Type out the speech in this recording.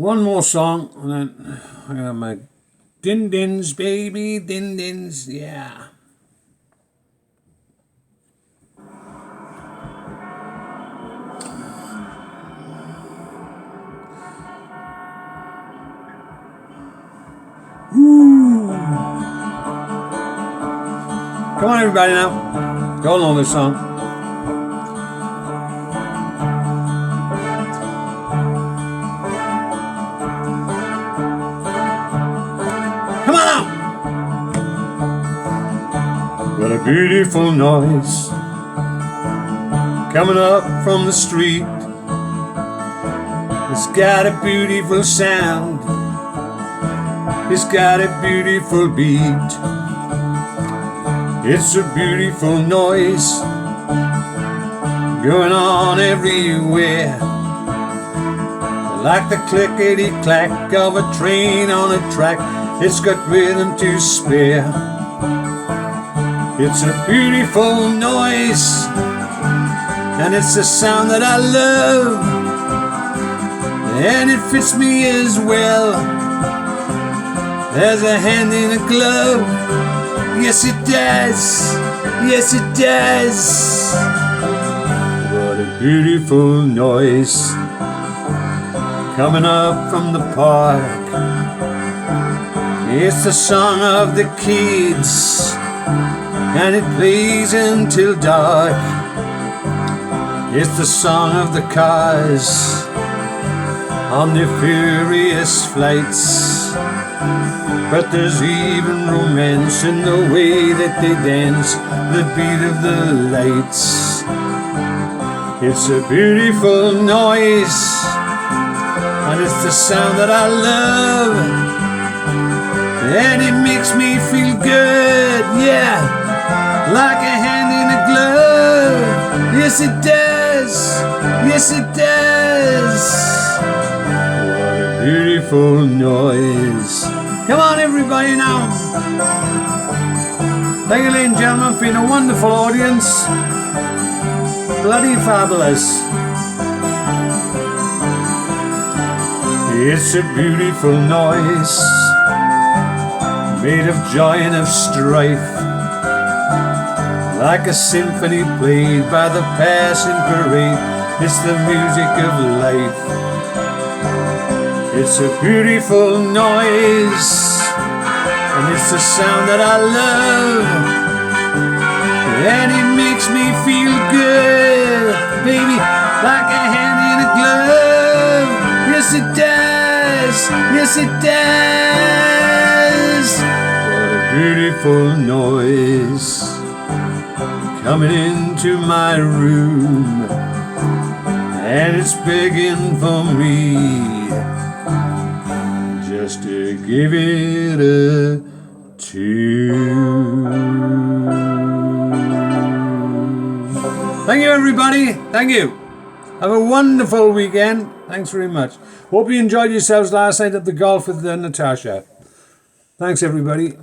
One more song, and then I got my din-dins, baby, din-dins, yeah. Ooh. Come on, everybody, now. Go along this song. Come on now. What a beautiful noise coming up from the street. It's got a beautiful sound. It's got a beautiful beat. It's a beautiful noise going on everywhere, like the clickety-clack of a train on a track. It's got rhythm to spare. It's a beautiful noise, and it's a sound that I love, and it fits me as well as a hand in a glove. Yes it does, yes it does. What a beautiful noise coming up from the park. It's the song of the kids, and it plays until dark. It's the song of the cars on their furious flights. But there's even romance in the way that they dance, the beat of the lights. It's a beautiful noise, and it's the sound that I love, and it makes me feel good, yeah, like a hand in a glove. Yes it does, yes it does. What a beautiful noise. Come on everybody now. Thank you ladies and gentlemen for being a wonderful audience. Bloody fabulous. It's a beautiful noise, made of joy and of strife, like a symphony played by the passing parade. It's the music of life. It's a beautiful noise, and it's the sound that I love, and it makes me feel good, baby, like a hand in a glove. Yes it does, yes it does. What a beautiful noise coming into my room, and it's begging for me just to give it a tune. Thank you everybody, thank you. Have a wonderful weekend. Thanks very much. Hope you enjoyed yourselves last night at the golf with Natasha. Thanks everybody.